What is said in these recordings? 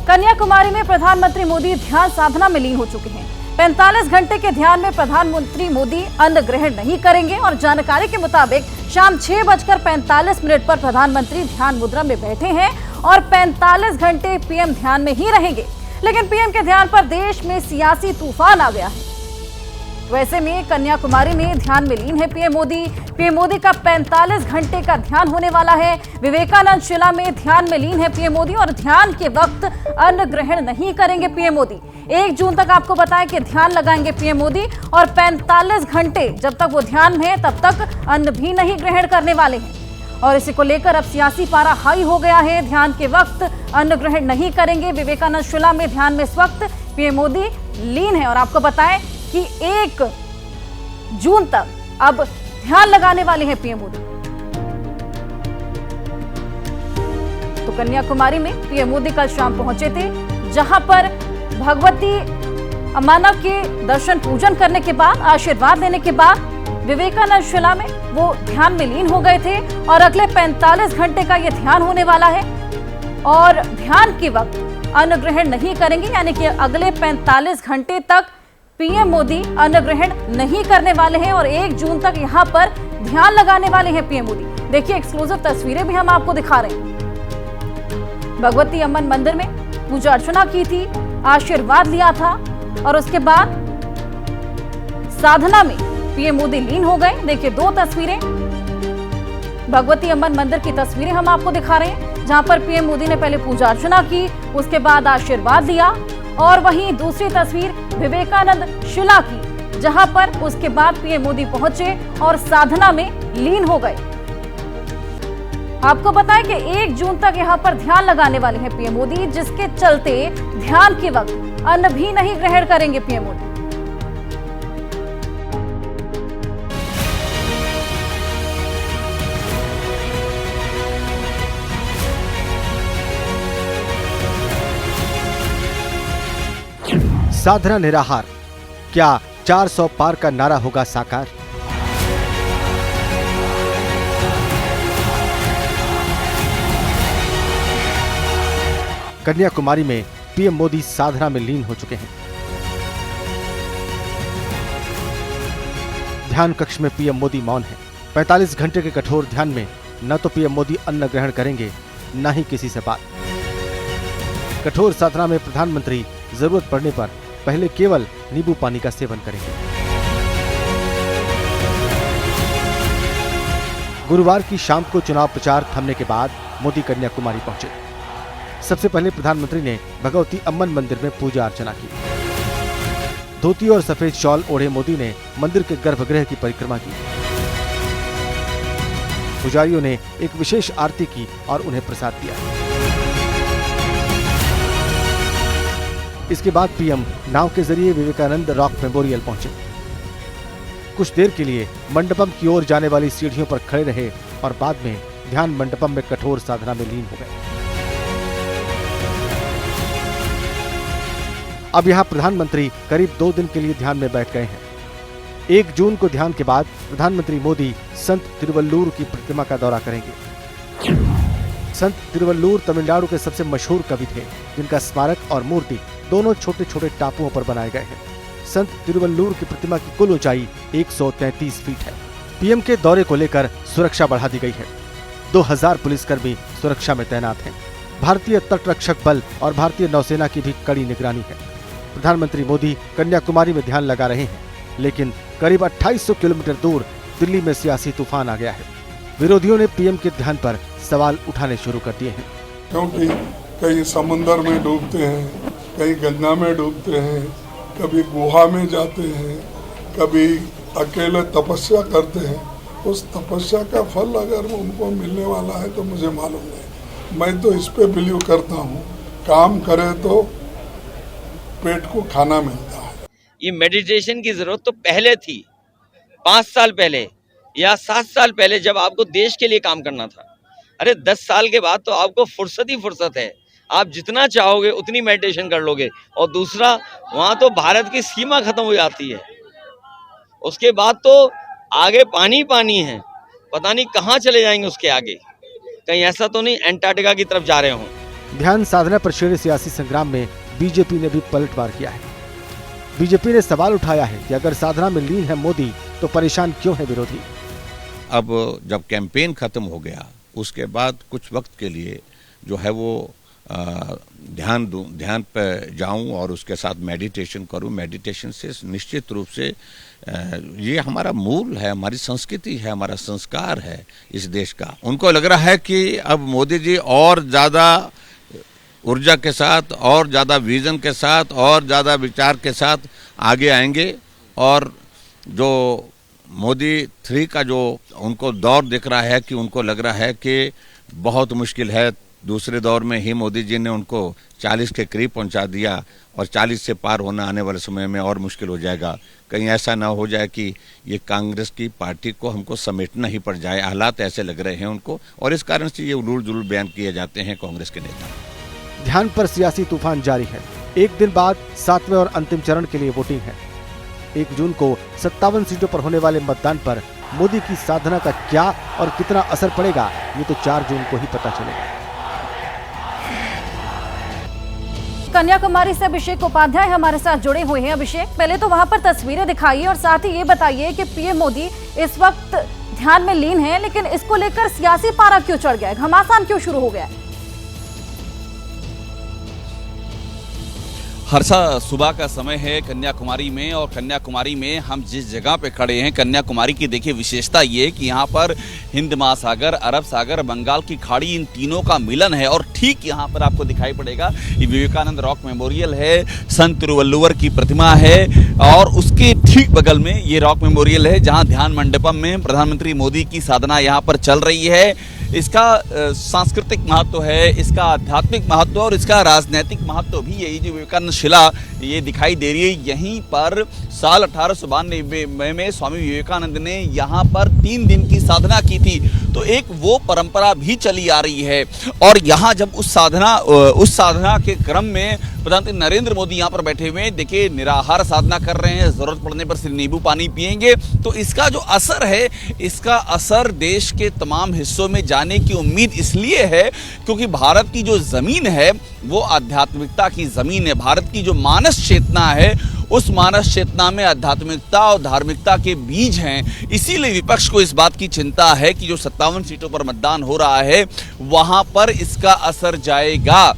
कन्याकुमारी में प्रधानमंत्री मोदी ध्यान साधना में लीन हो चुके हैं। 45 घंटे के ध्यान में प्रधानमंत्री मोदी अन्न ग्रहण नहीं करेंगे और जानकारी के मुताबिक शाम 6:45 पर प्रधानमंत्री ध्यान मुद्रा में बैठे हैं और 45 घंटे पीएम ध्यान में ही रहेंगे। लेकिन पीएम के ध्यान पर देश में सियासी तूफान आ गया है। वैसे में कन्याकुमारी में ध्यान में लीन है पीएम मोदी का 45 घंटे का ध्यान होने वाला है। विवेकानंद शिला में ध्यान में लीन है पीएम मोदी और ध्यान के वक्त अन्न ग्रहण नहीं करेंगे पीएम मोदी। 1 जून तक आपको बताएं कि ध्यान लगाएंगे पीएम मोदी और 45 घंटे जब तक वो ध्यान में है तब तक अन्न भी नहीं ग्रहण करने वाले हैं। और इसी को लेकर अब सियासी पारा हाई हो गया है। ध्यान के वक्त अन्न ग्रहण नहीं करेंगे। विवेकानंद शिला में ध्यान में इस वक्त पीएम मोदी लीन है और आपको बताएं कि 1 जून तक अब ध्यान लगाने वाले हैं पीएम मोदी। तो कन्याकुमारी में पीएम मोदी कल शाम पहुंचे थे, जहां पर भगवती अम्मा के दर्शन पूजन करने के बाद, आशीर्वाद लेने के बाद विवेकानंद शिला में वो ध्यान में लीन हो गए थे और अगले 45 घंटे का ये ध्यान होने वाला है और ध्यान के वक्त अन्न ग्रहण नहीं करेंगे, यानी कि अगले 45 घंटे तक पीएम मोदी अन्न ग्रहण नहीं करने वाले हैं और 1 जून तक यहां पर ध्यान लगाने वाले हैं पीएम मोदी। देखिए, एक्सक्लूसिव तस्वीरें भी हम आपको दिखा रहे हैं। भगवती अम्मन मंदिर में पूजा अर्चना की थी, आशीर्वाद लिया था और उसके बाद साधना में पीएम मोदी लीन हो गए। देखिए, 2 तस्वीरें, भगवती अम्मन मंदिर की तस्वीरें हम आपको दिखा रहे हैं, जहां पर पीएम मोदी ने पहले पूजा अर्चना की, उसके बाद आशीर्वाद लिया और वहीं दूसरी तस्वीर विवेकानंद शिला की, जहां पर उसके बाद पीएम मोदी पहुंचे और साधना में लीन हो गए। आपको बताएं कि 1 जून तक यहां पर ध्यान लगाने वाले हैं पीएम मोदी, जिसके चलते ध्यान के वक्त अन्न भी नहीं ग्रहण करेंगे पीएम मोदी। साधना निराहार, क्या 400 पार का नारा होगा साकार? कन्याकुमारी में पीएम मोदी साधना में लीन हो चुके हैं। ध्यान कक्ष में पीएम मोदी मौन है। 45 घंटे के कठोर ध्यान में न तो पीएम मोदी अन्न ग्रहण करेंगे, न ही किसी से बात। कठोर साधना में प्रधानमंत्री जरूरत पड़ने पर पहले केवल नींबू पानी का सेवन करेंगे। गुरुवार की शाम को चुनाव प्रचार थमने के बाद मोदी कन्याकुमारी पहुंचे। सबसे पहले प्रधानमंत्री ने भगवती अम्मन मंदिर में पूजा अर्चना की। धोती और सफेद शॉल ओढ़े मोदी ने मंदिर के गर्भगृह की परिक्रमा की। पुजारियों ने एक विशेष आरती की और उन्हें प्रसाद दिया। इसके बाद पीएम नाव के जरिए विवेकानंद रॉक मेमोरियल पहुंचे। कुछ देर के लिए मंडपम की ओर जाने वाली सीढ़ियों पर खड़े रहे और बाद में ध्यान मंडपम में कठोर साधना में लीन हो गए। अब यहां प्रधानमंत्री करीब 2 दिन के लिए ध्यान में बैठ गए हैं। 1 जून को ध्यान के बाद प्रधानमंत्री मोदी संत तिरुवल्लुर की प्रतिमा का दौरा करेंगे। संत तिरुवल्लुर तमिलनाडु के सबसे मशहूर कवि थे, जिनका स्मारक और मूर्ति दोनों छोटे छोटे टापुओं पर बनाए गए हैं। संत तिरुवल्लुर की प्रतिमा की कुल ऊंचाई 133 फीट है। पीएम के दौरे को लेकर सुरक्षा बढ़ा दी गई है। 2000 पुलिसकर्मी सुरक्षा में तैनात हैं। भारतीय तटरक्षक बल और भारतीय नौसेना की भी कड़ी निगरानी है। प्रधानमंत्री मोदी कन्याकुमारी में ध्यान लगा रहे हैं, लेकिन करीब 2800 किलोमीटर दूर दिल्ली में सियासी तूफान आ गया है। विरोधियों ने पीएम के ध्यान पर सवाल उठाने शुरू कर दिए हैं। क्योंकि कहीं समुद्र में डूबते हैं, कहीं गंगा में डूबते हैं, कभी गुहा में जाते हैं, कभी अकेले तपस्या करते हैं। उस तपस्या का फल अगर उनको मिलने वाला है तो मुझे मालूम नहीं। मैं तो इस पे बिलीव करता हूँ, काम करे तो पेट को खाना मिलता है। ये मेडिटेशन की जरूरत तो पहले थी, 5 साल पहले या 7 साल पहले, जब आपको देश के लिए काम करना था। अरे 10 साल के बाद तो आपको फुर्सत ही फुर्सत है। आप जितना चाहोगे उतनी मेडिटेशन कर लोगे। और दूसरा, वहाँ तो भारत की सीमा खत्म हो जाती है, उसके बाद तो आगे पानी पानी है, पता नहीं कहाँ चले जाएंगे उसके आगे। कहीं ऐसा तो नहीं एंटार्क्टिका की तरफ जा रहे हों। ध्यान साधना पर छेड़े सियासी संग्राम में बीजेपी ने भी पलटवार किया है। बीजेपी ने सवाल उठाया है कि अगर साधना में लीन है मोदी तो परेशान क्यों है विरोधी। अब जब कैंपेन खत्म हो गया उसके बाद कुछ वक्त के लिए जो है वो ध्यान पर जाऊं और उसके साथ मेडिटेशन करूं। मेडिटेशन से निश्चित रूप से ये हमारा मूल है, हमारी संस्कृति है, हमारा संस्कार है इस देश का। उनको लग रहा है कि अब मोदी जी और ज़्यादा ऊर्जा के साथ और ज़्यादा विजन के साथ और ज़्यादा विचार के साथ आगे आएंगे और जो मोदी 3 का जो उनको दौर दिख रहा है कि उनको लग रहा है कि बहुत मुश्किल है। दूसरे दौर में ही मोदी जी ने उनको 40 के करीब पहुंचा दिया और 40 से पार होना आने वाले समय में और मुश्किल हो जाएगा। कहीं ऐसा ना हो जाए कि ये कांग्रेस की पार्टी को हमको समेटना ही पड़ जाए। हालात ऐसे लग रहे हैं उनको और इस कारण से ये उलूल जुलूल बयान किए जाते हैं कांग्रेस के नेता। ध्यान पर सियासी तूफान जारी है। एक दिन बाद 7वें और अंतिम चरण के लिए वोटिंग है। 1 जून को 57 सीटों पर होने वाले मतदान पर मोदी की साधना का क्या और कितना असर पड़ेगा ये तो 4 जून को ही पता चलेगा। कन्याकुमारी से अभिषेक उपाध्याय हमारे साथ जुड़े हुए हैं। अभिषेक, पहले तो वहां पर तस्वीरें दिखाइए और साथ ही ये बताइए कि पीएम मोदी इस वक्त ध्यान में लीन है, लेकिन इसको लेकर सियासी पारा क्यों चढ़ गया है, घमासान क्यों शुरू हो गया है? हर्षा, सुबह का समय है कन्याकुमारी में और कन्याकुमारी में हम जिस जगह पे खड़े हैं, कन्याकुमारी की देखिए विशेषता ये कि यहाँ पर हिंद महासागर, अरब सागर, बंगाल की खाड़ी, इन तीनों का मिलन है। और ठीक यहाँ पर आपको दिखाई पड़ेगा ये विवेकानंद रॉक मेमोरियल है, संत तिरुवल्लुवर की प्रतिमा है और उसके ठीक बगल में ये रॉक मेमोरियल है जहाँ ध्यान मंडपम में प्रधानमंत्री मोदी की साधना यहाँ पर चल रही है। इसका सांस्कृतिक महत्व है, इसका आध्यात्मिक महत्व और इसका राजनीतिक महत्व भी। यही जो विवेकानंद शिला ये दिखाई दे रही है, यहीं पर साल 1892 में स्वामी विवेकानंद ने यहाँ पर 3 दिन की साधना की थी। तो एक वो परंपरा भी चली आ रही है और यहाँ जब उस साधना के क्रम में प्रधानमंत्री नरेंद्र मोदी यहाँ पर बैठे हुए हैं, देखिए निराहार साधना कर रहे हैं, जरूरत पड़ने पर सिर्फ नींबू पानी पिएंगे। तो इसका जो असर है, इसका असर देश के तमाम हिस्सों में जाने की उम्मीद इसलिए है क्योंकि भारत की जो जमीन है वो आध्यात्मिकता की जमीन है। भारत की जो मानस चेतना है उस मानस चेतना में आध्यात्मिकता और धार्मिकता के बीज हैं। इसीलिए विपक्ष को इस बात की चिंता है कि जो 57 सीटों पर मतदान हो रहा है वहां पर इसका असर जाएगा।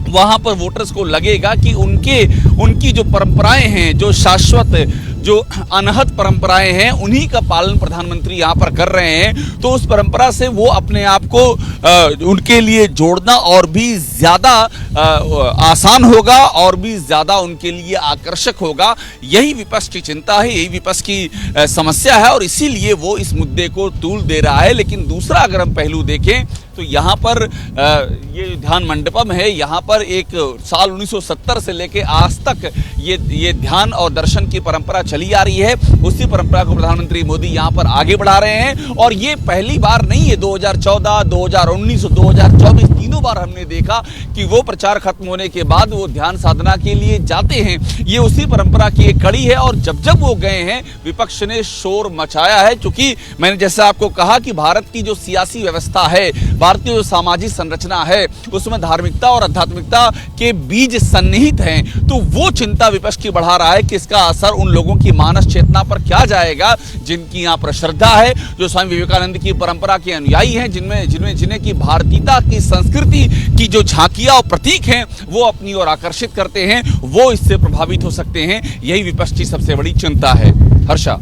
वहां पर वोटर्स को लगेगा कि उनकी जो परंपराएं हैं, जो शाश्वत, जो अनहद परंपराएं हैं, उन्हीं का पालन प्रधानमंत्री यहाँ पर कर रहे हैं। तो उस परंपरा से वो अपने आप को उनके लिए जोड़ना और भी ज़्यादा आसान होगा और भी ज़्यादा उनके लिए आकर्षक होगा। यही विपक्ष की चिंता है, यही विपक्ष की समस्या है और इसीलिए वो इस मुद्दे को तूल दे रहा है। लेकिन दूसरा अगर हम पहलू देखें तो यहाँ पर ये ध्यान मंडपम है, यहाँ पर एक साल 1970 से लेके आज तक ये ध्यान और दर्शन की परंपरा चली आ रही है। उसी परंपरा को प्रधानमंत्री मोदी यहाँ पर आगे बढ़ा रहे हैं और ये पहली बार नहीं है। 2014, 2019 और 2024 तीनों बार हमने देखा कि वो प्रचार खत्म होने के बाद वो ध्यान साधना के लिए जाते हैं। ये उसी परंपरा की एक कड़ी है और जब जब वो गए हैं विपक्ष ने शोर मचाया है। क्योंकि मैंने जैसे आपको कहा कि भारत की जो सियासी व्यवस्था है, भारतीय जो सामाजिक संरचना है, उसमें धार्मिकता और आध्यात्मिकता के बीज सन्निहित हैं। तो वो चिंता विपक्ष की बढ़ा रहा है कि इसका असर उन लोगों की मानस चेतना पर क्या जाएगा जिनकी यहाँ पर श्रद्धा है, जो स्वामी विवेकानंद की परंपरा के अनुयायी हैं, जिन्हें की भारतीयता की संस्कृति की जो झांकियां और प्रतीक हैं वो अपनी ओर आकर्षित करते हैं, वो इससे प्रभावित हो सकते हैं। यही विपक्ष की सबसे बड़ी चिंता है। हर्षा।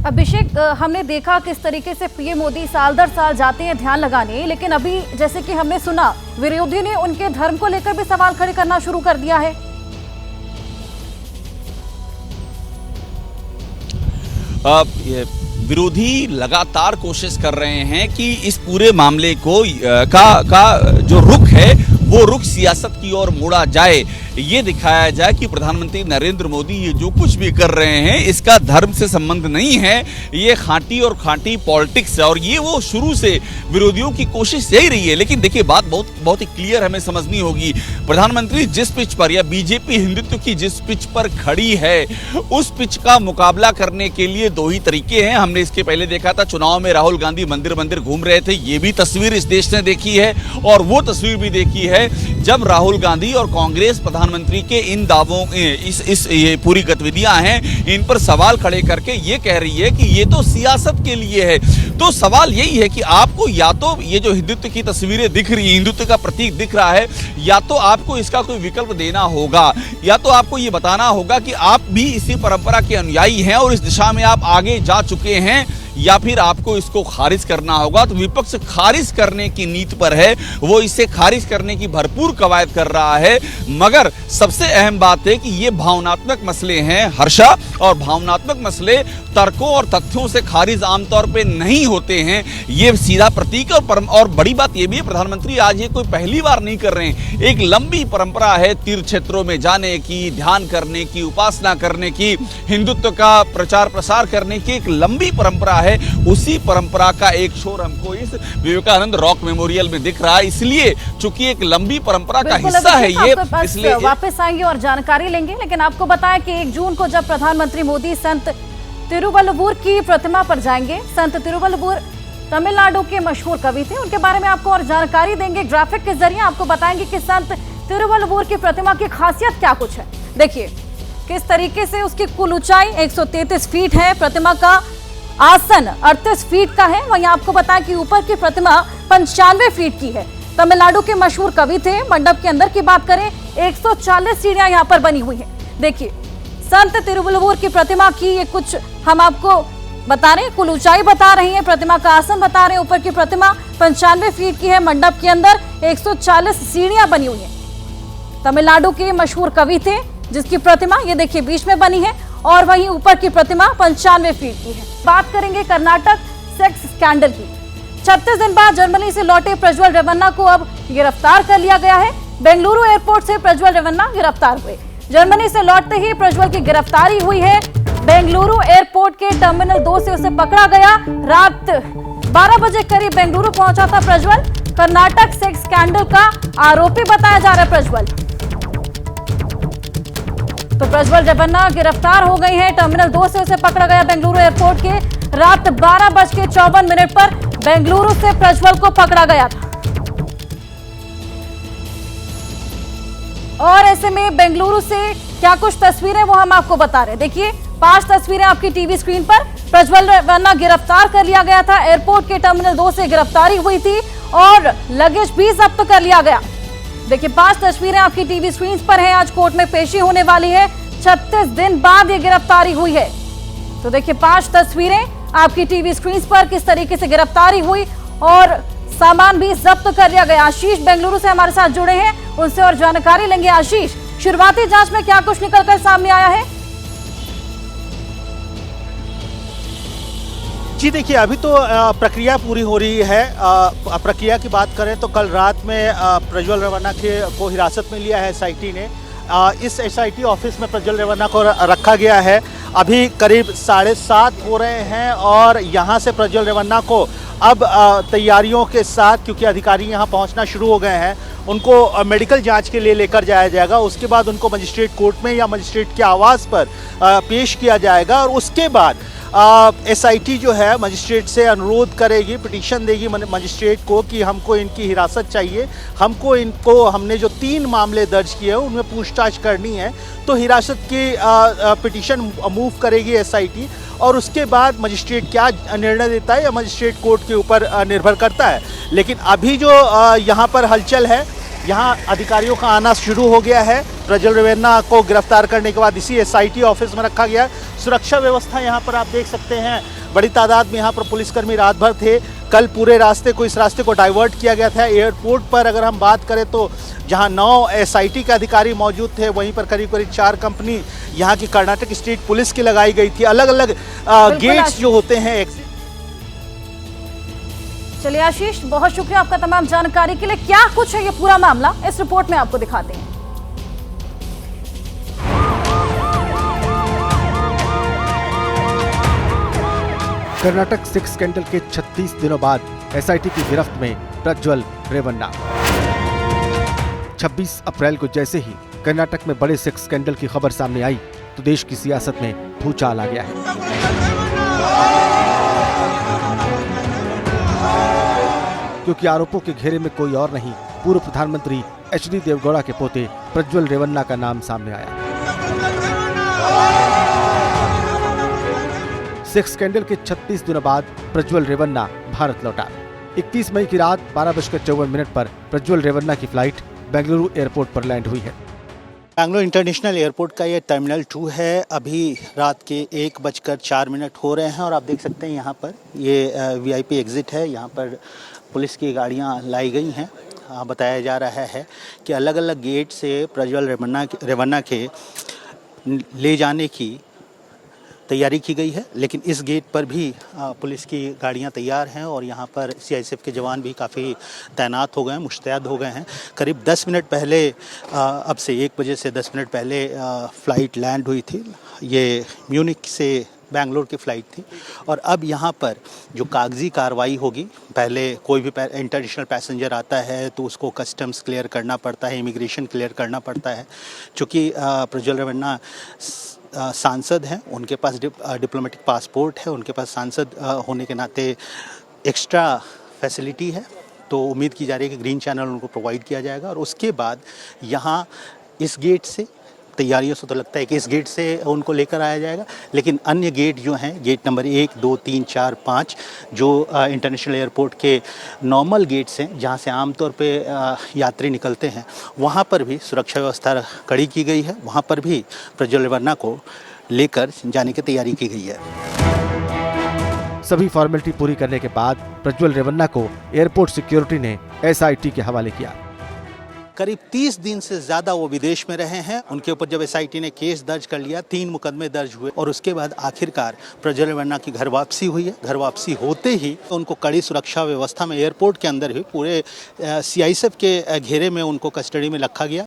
अभिषेक, हमने देखा किस तरीके से पीएम मोदी साल दर साल जाते हैं ध्यान लगाने, लेकिन अभी जैसे कि हमने सुना विरोधी ने उनके धर्म को लेकर भी सवाल खड़े करना शुरू कर दिया है। विरोधी लगातार कोशिश कर रहे हैं कि इस पूरे मामले को का जो रुख है वो रुख सियासत की ओर मोड़ा जाए। ये दिखाया जाए कि प्रधानमंत्री नरेंद्र मोदी ये जो कुछ भी कर रहे हैं इसका धर्म से संबंध नहीं है, ये खांटी और खांटी पॉलिटिक्स है। और ये वो शुरू से विरोधियों की कोशिश यही रही है। लेकिन देखिए बात बहुत ही क्लियर हमें समझनी होगी। प्रधानमंत्री जिस पिच पर या बीजेपी हिंदुत्व की जिस पिच पर खड़ी है उस पिच का मुकाबला करने के लिए 2 ही तरीके हैं। हमने इसके पहले देखा था चुनाव में राहुल गांधी मंदिर मंदिर घूम रहे थे, ये भी तस्वीर इस देश ने देखी है और वो तस्वीर भी देखी है है जब राहुल गांधी और कांग्रेस प्रधानमंत्री के इन दावों ये पूरी गतिविधियां हैं इन पर सवाल खड़े करके ये कह रही है कि ये तो सियासत के लिए है। तो सवाल यही है कि आपको या तो ये जो हिंदुत्व की तस्वीरें दिख रही, हिंदुत्व का प्रतीक दिख रहा है, या तो आपको इसका कोई विकल्प देना होगा, या तो आपको ये बताना होगा कि आप भी इसी परंपरा के अनुयायी हैं और इस दिशा में आप आगे जा चुके हैं, या फिर आपको इसको खारिज करना होगा। तो विपक्ष खारिज करने की नीति पर है, वो इसे खारिज करने की भरपूर कवायद कर रहा है। मगर सबसे अहम बात है कि ये भावनात्मक मसले हैं हर्षा, और भावनात्मक मसले तर्कों और तथ्यों से खारिज आमतौर पे नहीं होते हैं, ये सीधा प्रतीक। और बड़ी बात ये भी है, प्रधानमंत्री आज ये कोई पहली बार नहीं कर रहे हैं। एक लंबी परंपरा है तीर्थ क्षेत्रों में जाने की, ध्यान करने की, उपासना करने की, हिंदुत्व का प्रचार प्रसार करने की एक लंबी परंपरा है। उसी परंपरा का एक छोर हमको इस विवेकानंद रॉक मेमोरियल में दिख रहा है। इसलिए चूंकि एक लंबी परंपरा का हिस्सा है ये, इसलिए वापस आएंगे और जानकारी लेंगे। लेकिन आपको बताएं कि 1 जून को जब प्रधानमंत्री मोदी संत तिरुवल्लुवर की प्रतिमा पर जाएंगे, संत तिरुवल्लुवर तमिलनाडु के मशहूर कवि थे, उनके बारे में आपको और जानकारी देंगे। ग्राफिक के जरिए आपको बताएंगे कि संत तिरुवल्लुवर की प्रतिमा की खासियत क्या कुछ है। देखिए किस तरीके से उसकी कुल ऊंचाई 133 फीट है, प्रतिमा का आसन 38 फीट का है। वहीं आपको बताएं कि ऊपर की प्रतिमा 95 फीट की है। तमिलनाडु के मशहूर कवि थे। मंडप के अंदर की बात करें 140 सीढ़ियां यहाँ पर बनी हुई हैं। देखिए संत तिरुवल्लुवर की प्रतिमा की ये कुछ हम आपको बता रहे हैं, कुल ऊंचाई बता रही है, प्रतिमा का आसन बता रहे हैं। ऊपर की प्रतिमा 95 फीट की है। मंडप के अंदर 140 सीढ़ियां बनी हुई है। तमिलनाडु के मशहूर कवि थे जिसकी प्रतिमा ये देखिए बीच में बनी है, और वहीं ऊपर की प्रतिमा 95 फीट की है। बात करेंगे कर्नाटक सेक्स स्कैंडल की। 36 दिन बाद जर्मनी से लौटे प्रज्वल रेवन्ना को अब गिरफ्तार कर लिया गया है। बेंगलुरु एयरपोर्ट से प्रज्वल रेवन्ना गिरफ्तार हुए। जर्मनी से लौटते ही प्रज्वल की गिरफ्तारी हुई है। बेंगलुरु एयरपोर्ट के टर्मिनल 2 से उसे पकड़ा गया। रात 12 बजे करीब बेंगलुरु पहुंचा था प्रज्वल। कर्नाटक सेक्स स्कैंडल का आरोपी बताया जा रहा है प्रज्वल। तो प्रज्वल रेवन्ना गिरफ्तार हो गई है। टर्मिनल 2 से उसे पकड़ा गया बेंगलुरु एयरपोर्ट के। रात 12:54 पर बेंगलुरु से प्रज्वल को पकड़ा गया था। और ऐसे में बेंगलुरु से क्या कुछ तस्वीरें वो हम आपको बता रहे हैं। देखिए 5 तस्वीरें आपकी टीवी स्क्रीन पर। प्रज्वल रेवन्ना गिरफ्तार कर लिया गया था। एयरपोर्ट के टर्मिनल 2 से गिरफ्तारी हुई थी और लगेज भी जब्त कर लिया गया। देखिए 5 तस्वीरें आपकी टीवी स्क्रीन पर हैं। आज कोर्ट में पेशी होने वाली है। 36 दिन बाद ये गिरफ्तारी हुई है। तो देखिए 5 तस्वीरें आपकी टीवी स्क्रीन पर, किस तरीके से गिरफ्तारी हुई और सामान भी जब्त कर लिया गया। आशीष बेंगलुरु से हमारे साथ जुड़े हैं, उनसे और जानकारी लेंगे। आशीष, शुरुआती जांच में क्या कुछ निकलकर सामने आया है? जी देखिए, अभी तो प्रक्रिया पूरी हो रही है। प्रक्रिया की बात करें तो कल रात में प्रज्वल रेवन्ना को हिरासत में लिया है एसआईटी ने। इस एसआईटी ऑफिस में प्रज्वल रेवन्ना को रखा गया है। अभी करीब 7:30 हो रहे हैं और यहाँ से प्रज्वल रेवन्ना को अब तैयारियों के साथ, क्योंकि अधिकारी यहाँ पहुँचना शुरू हो गए हैं, उनको मेडिकल जांच के लिए लेकर जाया जाएगा। उसके बाद उनको मजिस्ट्रेट कोर्ट में या मजिस्ट्रेट के आवास पर पेश किया जाएगा। और उसके बाद एसआईटी जो है मजिस्ट्रेट से अनुरोध करेगी, पिटीशन देगी मजिस्ट्रेट को कि हमको इनकी हिरासत चाहिए, हमने जो 3 मामले दर्ज किए हैं उनमें पूछताछ करनी है। तो हिरासत की पिटीशन मूव करेगी एसआईटी, और उसके बाद मजिस्ट्रेट क्या निर्णय देता है या मजिस्ट्रेट कोर्ट के ऊपर निर्भर करता है। लेकिन अभी जो यहाँ पर हलचल है, यहाँ अधिकारियों का आना शुरू हो गया है। प्रज्वल रेवन्ना को गिरफ्तार करने के बाद इसी एसआईटी ऑफिस में रखा गया। सुरक्षा व्यवस्था यहाँ पर आप देख सकते हैं, बड़ी तादाद में यहाँ पर पुलिसकर्मी रात भर थे। कल पूरे रास्ते को, इस रास्ते को डाइवर्ट किया गया था। एयरपोर्ट पर अगर हम बात करें तो जहाँ 9 एसआईटी के अधिकारी मौजूद थे, वहीं पर करीब 4 कंपनी यहाँ की कर्नाटक स्टेट पुलिस की लगाई गई थी। अलग अलग गेट्स जो होते हैं। चलिए आशीष, बहुत शुक्रिया आपका तमाम जानकारी के लिए। क्या कुछ है ये पूरा मामला, इस रिपोर्ट में आपको दिखाते हैं। कर्नाटक सेक्स स्कैंडल के 36 दिनों बाद एसआईटी की गिरफ्त में प्रज्वल रेवन्ना। 26 अप्रैल को जैसे ही कर्नाटक में बड़े सेक्स स्कैंडल की खबर सामने आई तो देश की सियासत में भूचाल आ गया है। क्योंकि आरोपों के घेरे में कोई और नहीं, पूर्व प्रधानमंत्री एचडी देवगौड़ा के पोते प्रज्वल रेवन्ना का नाम सामने आया। सेक्स स्कैंडल के 36 दिनों बाद प्रज्वल रेवन्ना भारत लौटा। 31 मई की रात 12:54 पर प्रज्वल रेवन्ना की फ्लाइट बेंगलुरु एयरपोर्ट पर लैंड हुई है। बेंगलुरु इंटरनेशनल एयरपोर्ट का ये टर्मिनल 2 है। अभी रात के 1:04 हो रहे हैं और आप देख सकते हैं यहाँ पर ये वीआईपी एग्जिट है। यहाँ पर पुलिस की गाड़ियाँ लाई गई हैं। बताया जा रहा है कि अलग अलग गेट से प्रज्वल रेवन्ना के ले जाने की तैयारी की गई है, लेकिन इस गेट पर भी पुलिस की गाड़ियां तैयार हैं और यहाँ पर सीआईएसएफ के जवान भी काफ़ी तैनात हो गए हैं, मुस्तैद हो गए हैं। करीब 10 मिनट पहले, अब से 1 बजे से 10 मिनट पहले फ़्लाइट लैंड हुई थी। ये म्यूनिख से बेंगलोर की फ़्लाइट थी और अब यहाँ पर जो कागजी कार्रवाई होगी, पहले कोई भी इंटरनेशनल पैसेंजर आता है तो उसको कस्टम्स क्लियर करना पड़ता है, इमिग्रेशन क्लियर करना पड़ता है। चूँकि प्रज्वल रेवन्ना सांसद हैं, उनके पास डिप्लोमेटिक पासपोर्ट है, उनके पास सांसद होने के नाते एक्स्ट्रा फैसिलिटी है, तो उम्मीद की जा रही है कि ग्रीन चैनल उनको प्रोवाइड किया जाएगा। और उसके बाद यहाँ इस गेट से तैयारियों से तो लगता है कि इस गेट से उनको लेकर आया जाएगा, लेकिन अन्य गेट जो हैं, गेट नंबर 1, 2, 3, 4, 5 जो इंटरनेशनल एयरपोर्ट के नॉर्मल गेट्स हैं, जहां से आमतौर पे यात्री निकलते हैं, वहां पर भी सुरक्षा व्यवस्था कड़ी की गई है। वहां पर भी प्रज्वल रेवन्ना को लेकर जाने की तैयारी की गई है। सभी फॉर्मेलिटी पूरी करने के बाद प्रज्वल रेवन्ना को एयरपोर्ट सिक्योरिटी ने एसआईटी के हवाले किया। करीब 30 दिन से ज़्यादा वो विदेश में रहे हैं। उनके ऊपर जब एसआईटी ने केस दर्ज कर लिया, 3 मुकदमे दर्ज हुए और उसके बाद आखिरकार प्रज्वल रेवन्ना की घर वापसी हुई है। घर वापसी होते ही उनको कड़ी सुरक्षा व्यवस्था में एयरपोर्ट के अंदर ही पूरे सीआईएसएफ के घेरे में उनको कस्टडी में रखा गया।